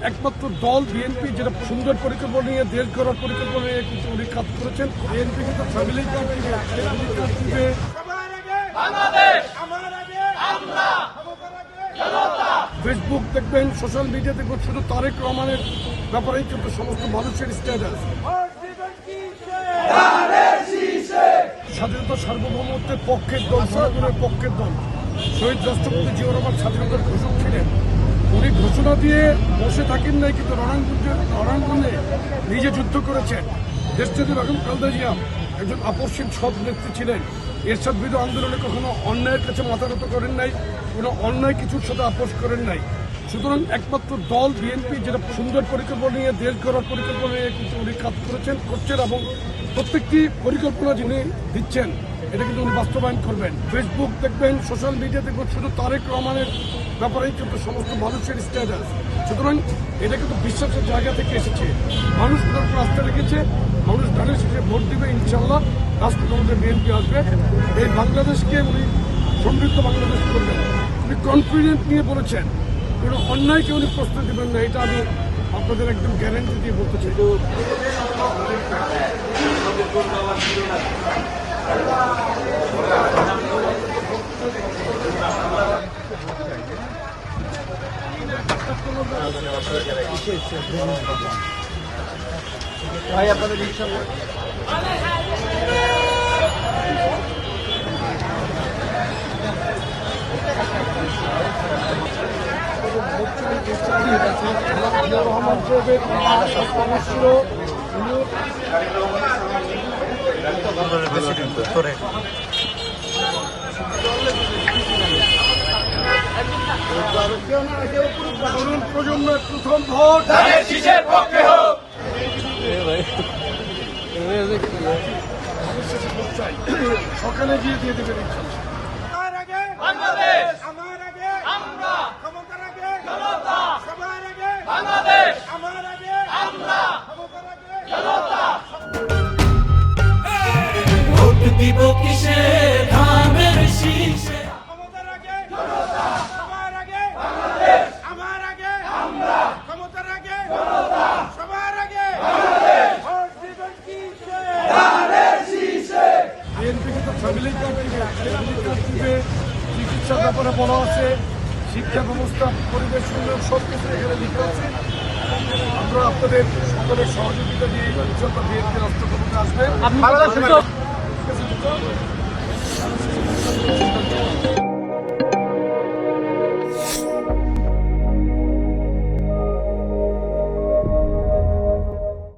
একমাত্র দল বিএনপি, যেটা সুন্দর পরিকল্পনা নিয়ে দেশ গড়ার পরিকল্পনা নিয়ে কিন্তু উনি কাজ করেছেন। বিএনপি কিন্তু ফ্যামিলি ফেসবুক দেখবেন, সোশ্যাল মিডিয়া দেখবেন, শুধু তারেক রহমানের ব্যাপারেই কিন্তু সমস্ত মানুষের স্ট্যাটাস। স্বাধীনতা সার্বভৌমত্বের পক্ষের দল, জনগণের পক্ষের দল। শহীদ রাষ্ট্রপতি জিয়াউর রহমান স্বাধীনতার ঘোষক ছিলেন। উনি ঘোষণা দিয়ে বসে থাকেন নাই, কিন্তু রণাঙ্গনে নিজে যুদ্ধ করেছেন। দেশনেত্রী বেগম খালেদা জিয়া একজন আপসহীন সৎ নেত্রী ছিলেন। এরশাদ বিরোধী আন্দোলনে কখনো অন্যায়ের কাছে মাথা নত করেন নাই, কোনো অন্যায় কিছুর সাথে আপোষ করেন নাই। সুতরাং একমাত্র দল বিএনপি, যেটা সুন্দর পরিকল্পনা নিয়ে দেশ গড়ার পরিকল্পনা নিয়ে কিন্তু উনি কাজ করছেন এবং প্রত্যেকটি পরিকল্পনা যিনি দিচ্ছেন এটা কিন্তু উনি বাস্তবায়ন করবেন। ফেসবুক দেখবেন, সোশ্যাল মিডিয়া দেখবেন, শুধু তারেক রহমানের ব্যাপারেই কিন্তু সমস্ত মানুষের স্ট্যাটাস। সুতরাং এটা কিন্তু বিশ্বাসের জায়গা থেকে এসেছে। মানুষ তার উপর আস্থা রেখেছে, মানুষ ধানের শেষে ভোট দিবে। ইনশাল্লাহ রাষ্ট্রপতি বিএনপি আসবে, এই বাংলাদেশকে উনি সমৃদ্ধ বাংলাদেশ করবেন। উনি কনফিডেন্ট নিয়ে বলেছেন, কোনো অন্যায়কে উনি প্রশ্ন দেবেন না, এটা আমি আপনাদের একদম গ্যারান্টি দিয়ে বলতে চাই। ভাই আপনাদের ইনশাআল্লাহ রহমান সাহেবের ছিল তরুণ প্রজন্মের প্রথম ভোট পক্ষে হোক। সকালে গিয়ে দিয়ে দেবেন। বাংলাদেশ আমার আগে আমরা ক্ষমতার আগে জনতা সবার আগে বাংলাদেশ আমার আগে আমরা ক্ষমতার আগে জনতা। ভোট দিব কিসে ধানের শীষে, ক্ষমতার আগে জনতা সবার আগে বাংলাদেশ আমার আগে আমরা ক্ষমতার আগে জনতা সবার আগে বাংলাদেশ। ভোট দিবেন কিসে ধানের শীষে। বিএনপি কিন্তু ফ্যামিলি কার্ড দিবে, চিকিৎসার ব্যাপারে বলা আছে, শিক্ষা ব্যবস্থা, পরিবেশ উন্নয়ন সব কিছু এখানে লিখে আছে। আমরা আপনাদের সকলের সহযোগিতা দিয়ে ইনশাআল্লাহ বিএনপি রাষ্ট্র ক্ষমতায় আসবে।